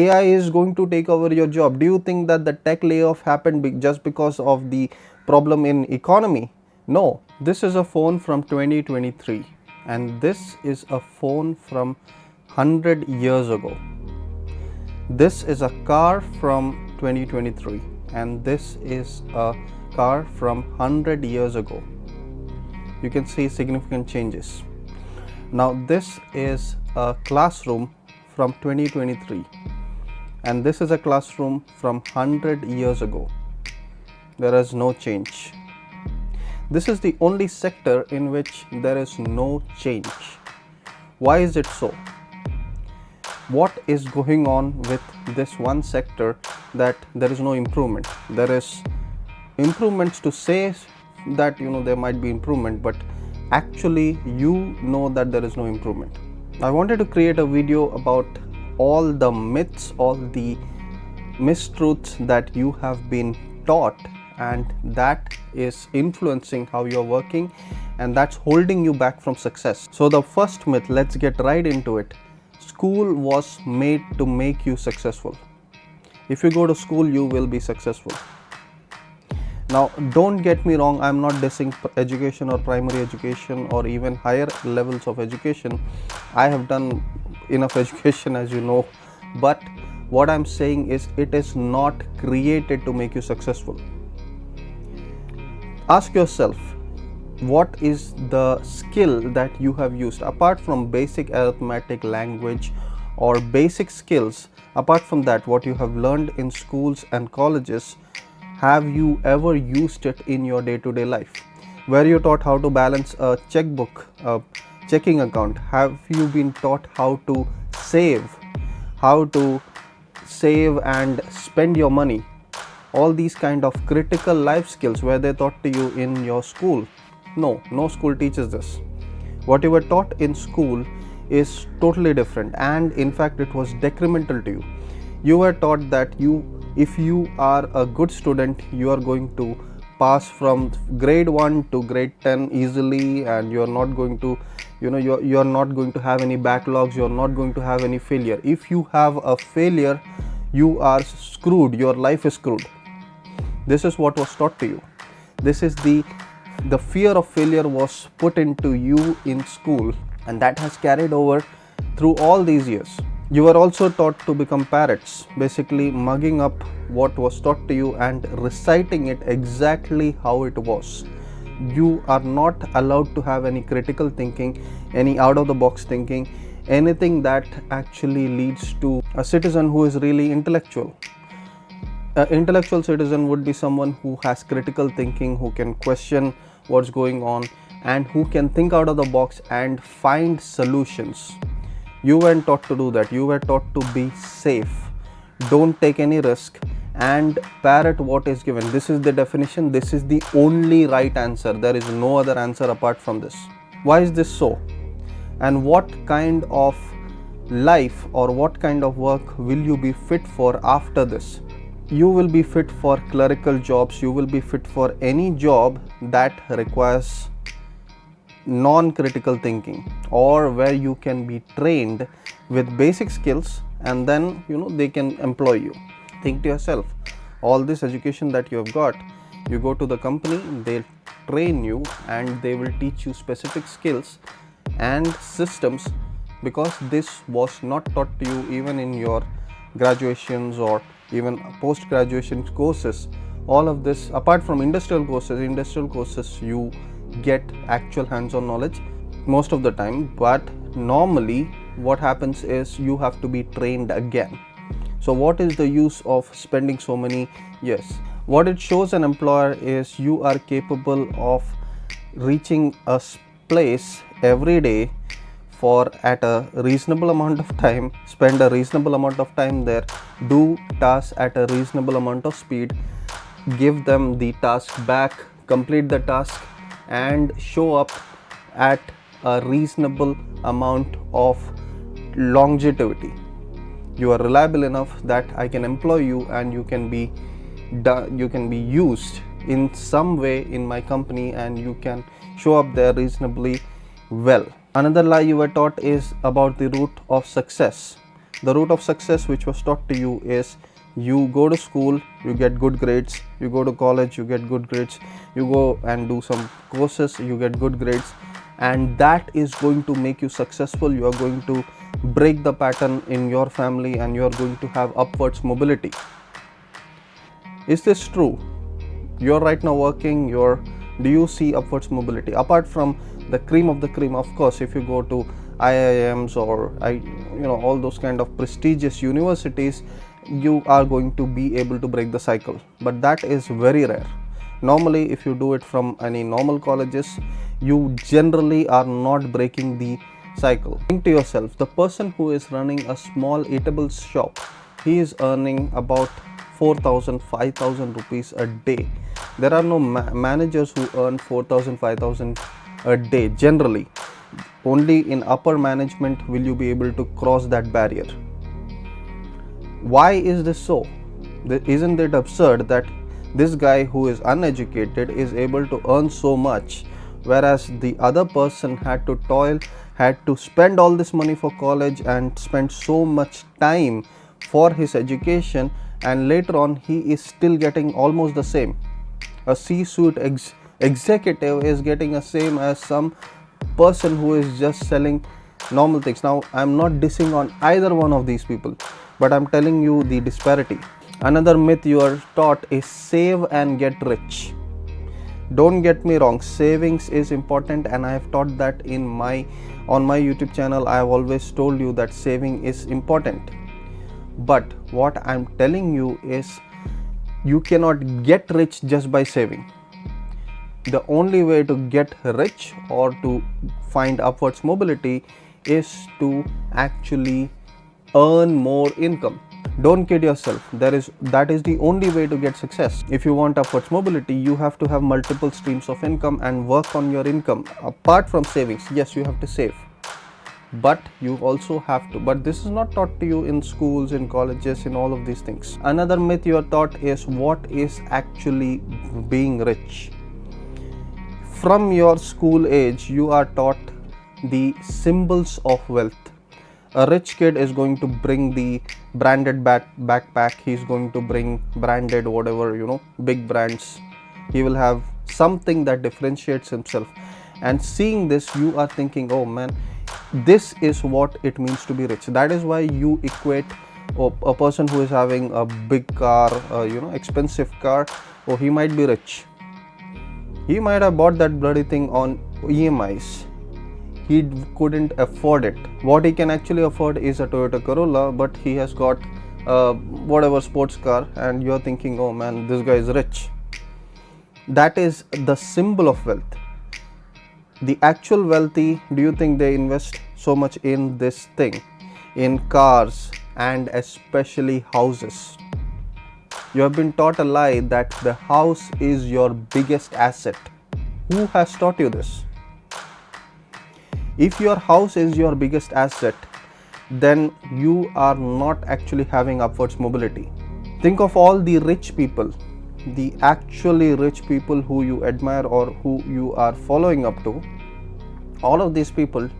AI is going to take over your job. Do you think that the tech layoff happened just because of the problem in economy? No, this is a phone from 2023 and this is a phone from 100 years ago. This is a car from 2023 and this is a car from 100 years ago. You can see significant changes. Now this is a classroom from 2023 and this is a classroom from 100 years ago. There is no change. This is the only sector in which there is no change. Why is it so? What is going on with this one sector that there is no improvement? There is improvements to say that there might be improvement, but actually that there is no improvement. I wanted to create a video about all the myths, all the mistruths that you have been taught and that is influencing how you're working and that's holding you back from success. So the first myth, let's get right into it. School was made to make you successful. If you go to school, you will be successful. Now, don't get me wrong, I'm not dissing education or primary education or even higher levels of education. I have done enough education, as you know, but what I'm saying is it is not created to make you successful. Ask yourself, what is the skill that you have used apart from basic arithmetic, language or basic skills? Apart from that, what you have learned in schools and colleges, have you ever used it in your day-to-day life? Were you taught how to balance a checkbook, a checking account? Have you been taught how to save and spend your money? All these kind of critical life skills, were they taught to you in your school? No school teaches this. What you were taught in school is totally different, and in fact it was detrimental to you. You were taught that if you are a good student, you are going to pass from grade 1 to grade 10 easily, and you are not going to you are not going to have any backlogs, you are not going to have any failure. If you have a failure, you are screwed, your life is screwed. This is what was taught to you. This is the fear of failure was put into you in school, and that has carried over through all these years. You were also taught to become parrots, basically mugging up what was taught to you and reciting it exactly how it was. You are not allowed to have any critical thinking, any out-of-the-box thinking, anything that actually leads to a citizen who is really intellectual. An intellectual citizen would be someone who has critical thinking, who can question what's going on, and who can think out of the box and find solutions. You weren't taught to do that. You were taught to be safe, don't take any risk, and parrot what is given. This is the definition, this is the only right answer. There is no other answer apart from this. Why is this so? And what kind of life or what kind of work will you be fit for after this? You will be fit for clerical jobs, you will be fit for any job that requires non-critical thinking, or where you can be trained with basic skills and then they can employ you. Think to yourself, all this education that you have got, you go to the company, they'll train you and they will teach you specific skills and systems, because this was not taught to you even in your graduations or even post-graduation courses. All of this, apart from industrial courses you get actual hands-on knowledge most of the time, but normally what happens is you have to be trained again. So what is the use of spending so many years? What it shows an employer is you are capable of reaching a place every day for at a reasonable amount of time, spend a reasonable amount of time there, do tasks at a reasonable amount of speed, give them the task back, complete the task, and show up at a reasonable amount of longevity. You are reliable enough that I can employ you and you can be used in some way in my company and you can show up there reasonably well. Another lie you were taught is about the root of success. The route of success which was taught to you is you go to school, you get good grades, you go to college, you get good grades, you go and do some courses, you get good grades, and that is going to make you successful. You are going to break the pattern in your family and you are going to have upwards mobility. Is this true? You're right now working, do you see upwards mobility? Apart from the cream of the cream, of course, if you go to IIMs or all those kind of prestigious universities, you are going to be able to break the cycle, but that is very rare. Normally, if you do it from any normal colleges, you generally are not breaking the cycle. Think to yourself, the person who is running a small eatables shop, he is earning about 4,000, 5,000 rupees a day. There are no managers who earn 4,000, 5,000 a day generally. Only in upper management will you be able to cross that barrier. Why is this so? Isn't it absurd that this guy who is uneducated is able to earn so much, whereas the other person had to toil, had to spend all this money for college and spend so much time for his education, and later on he is still getting almost the same. A C-suite executive is getting the same as some person who is just selling normal things. Now, I'm not dissing on either one of these people, but I'm telling you the disparity. Another myth you are taught is save and get rich. Don't get me wrong, savings is important, and I have taught that on my YouTube channel. I have always told you that saving is important. But what I'm telling you is you cannot get rich just by saving. The only way to get rich or to find upwards mobility is to actually earn more income. Don't kid yourself. That is the only way to get success. If you want upwards mobility, you have to have multiple streams of income and work on your income. Apart from savings, yes, you have to save, but you also have to. But this is not taught to you in schools, in colleges, in all of these things. Another myth you are taught is what is actually being rich. From your school age, you are taught the symbols of wealth. A rich kid is going to bring the branded backpack. He's going to bring branded whatever, big brands. He will have something that differentiates himself. And seeing this, you are thinking, oh man, this is what it means to be rich. That is why you equate a person who is having a big car, expensive car, oh, he might be rich. He might have bought that bloody thing on EMIs. He couldn't afford it. What he can actually afford is a Toyota Corolla, but he has got whatever sports car, and you're thinking, oh man, this guy is rich. That is the symbol of wealth. The actual wealthy, do you think they invest so much in this thing, in cars and especially houses? You have been taught a lie that the house is your biggest asset. Who has taught you this? If your house is your biggest asset, then you are not actually having upwards mobility. Think of all the rich people, the actually rich people who you admire or who you are following up to. All of these people,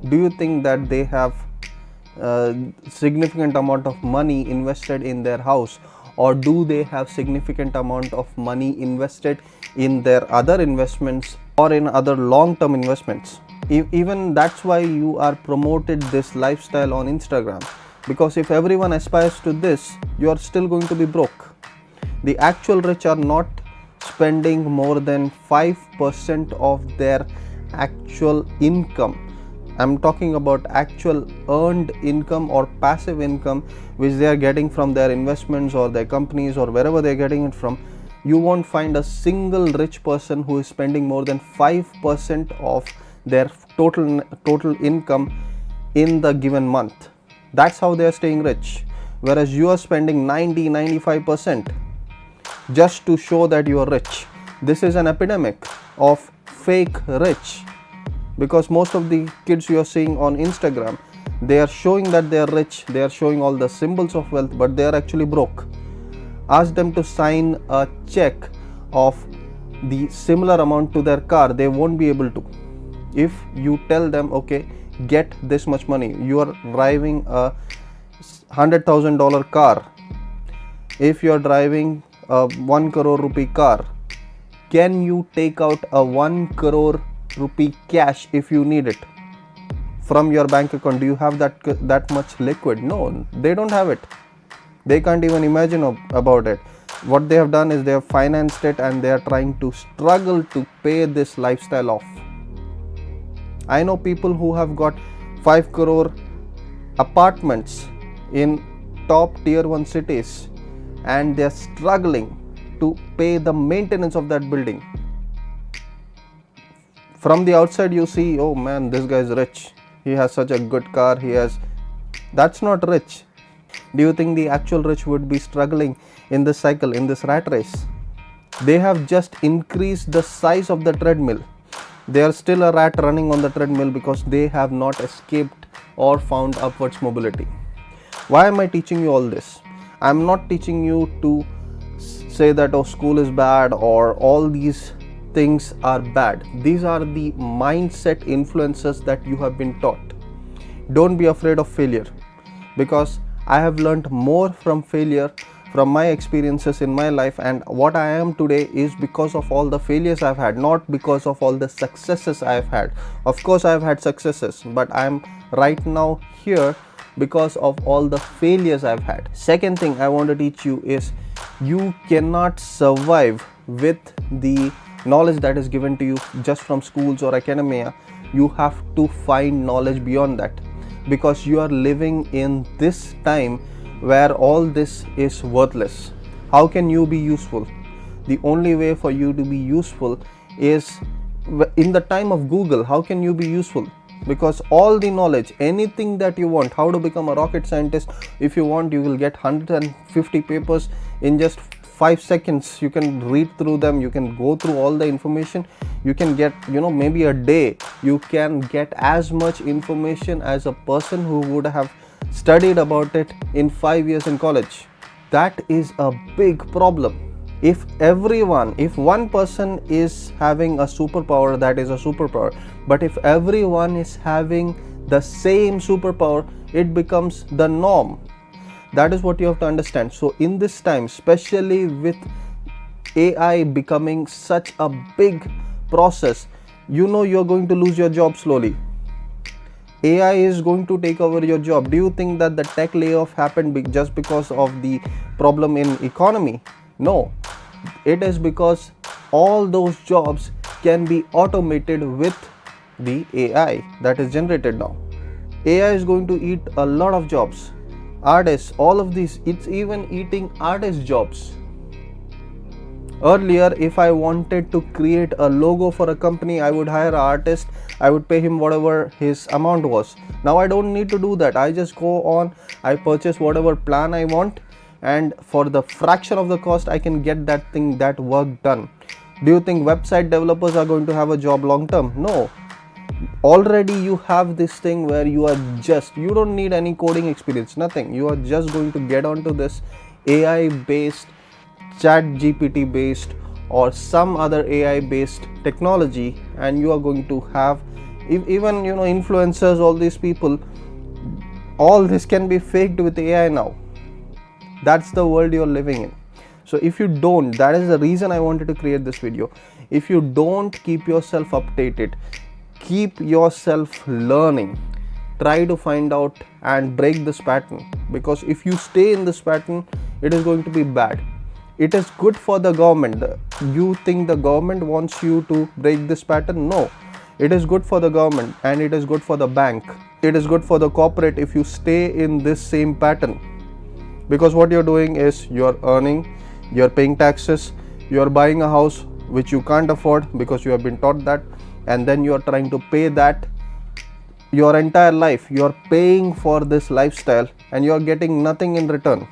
do you think that they have a significant amount of money invested in their house, or do they have significant amount of money invested in their other investments or in other long-term investments? Even that's why you are promoted this lifestyle on Instagram, because if everyone aspires to this, you are still going to be broke. The actual rich are not spending more than 5% of their actual income. I'm talking about actual earned income or passive income which they are getting from their investments or their companies or wherever they're getting it from. You won't find a single rich person who is spending more than 5% of their total income in the given month. That's how they are staying rich, whereas you are spending 90-95% just to show that you are rich. This is an epidemic of fake rich, because most of the kids you are seeing on Instagram, they are showing that they are rich, they are showing all the symbols of wealth, but they are actually broke. Ask them to sign a check of the similar amount to their car, they won't be able to. If you tell them, okay, get this much money, you are driving a $100,000 car, if you're driving a 1 crore rupee car, can you take out a 1 crore rupee cash if you need it from your bank account? Do you have that much liquid? No, they don't have it. They can't even imagine about it. What they have done is they have financed it, and they are trying to struggle to pay this lifestyle off. I know people who have got 5 crore apartments in top tier 1 cities, and they are struggling to pay the maintenance of that building. From the outside you see, oh man, this guy is rich, he has such a good car, that's not rich. Do you think the actual rich would be struggling in this cycle, in this rat race? They have just increased the size of the treadmill. They are still a rat running on the treadmill because they have not escaped or found upwards mobility. Why am I teaching you all this? I am not teaching you to say that, oh, school is bad or all these things are bad. These are the mindset influences that you have been taught. Don't be afraid of failure, because I have learned more from failure, from my experiences in my life, and what I am today is because of all the failures I've had, not because of all the successes I've had. Of course I've had successes, but I'm right now here because of all the failures I've had. Second thing I want to teach you is you cannot survive with the knowledge that is given to you just from schools or academia. You have to find knowledge beyond that, because you are living in this time where all this is worthless. How can you be useful? The only way for you to be useful is in the time of Google. How can you be useful? Because all the knowledge, anything that you want, how to become a rocket scientist, if you want, you will get 150 papers in just 5 seconds. You can read through them, you can go through all the information, you can get, maybe a day you can get as much information as a person who would have studied about it in 5 years in college. That is a big problem. If one person is having a superpower, that is a superpower. But if everyone is having the same superpower, it becomes the norm. That is what you have to understand. So in this time, especially with AI becoming such a big process, you're going to lose your job slowly. AI is going to take over your job. Do you think that the tech layoff happened just because of the problem in economy? No, it is because all those jobs can be automated with the AI that is generated now. AI is going to eat a lot of jobs. Artists, all of these, it's even eating artists' jobs. Earlier, if I wanted to create a logo for a company, I would hire an artist, I would pay him whatever his amount was. Now I don't need to do that. I just go on, I purchase whatever plan I want, and for the fraction of the cost, I can get that work done. Do you think website developers are going to have a job long term? No. Already you have this thing where you don't need any coding experience, nothing. You are just going to get onto this AI based, chat GPT based, or some other AI based technology, and you are going to have even influencers, all these people, all this can be faked with AI now. That's the world you're living in. So if you don't, that is the reason I wanted to create this video. If you don't keep yourself updated, keep yourself learning, try to find out and break this pattern, because if you stay in this pattern, it is going to be bad. It is good for the government. You think the government wants you to break this pattern? No. It is good for the government, and it is good for the bank. It is good for the corporate if you stay in this same pattern. Because what you're doing is you're earning, you're paying taxes, you're buying a house which you can't afford because you have been taught that, and then you're trying to pay that your entire life. You're paying for this lifestyle and you're getting nothing in return.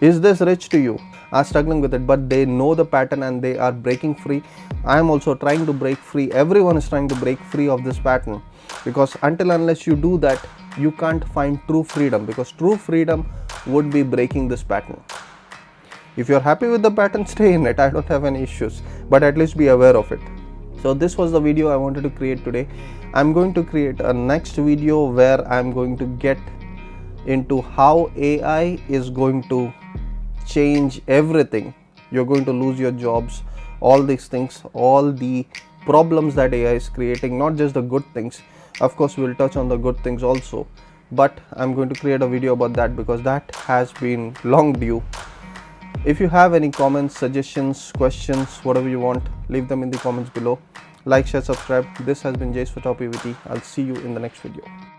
Is this rich to you? Are struggling with it, but they know the pattern and they are breaking free. I am also trying to break free. Everyone is trying to break free of this pattern, because unless you do that, you can't find true freedom, because true freedom would be breaking this pattern. If you're happy with the pattern, stay in it. I don't have any issues, but at least be aware of it. So this was the video I wanted to create today. I'm going to create a next video where I'm going to get into how AI is going to change everything. You're going to lose your jobs, all these things, all the problems that AI is creating, not just the good things. Of course, we'll touch on the good things also, but I'm going to create a video about that because that has been long due. If you have any comments, suggestions, questions, whatever you want, leave them in the comments below. Like, share, subscribe. This has been Jace for TopEvt. I'll see you in the next video.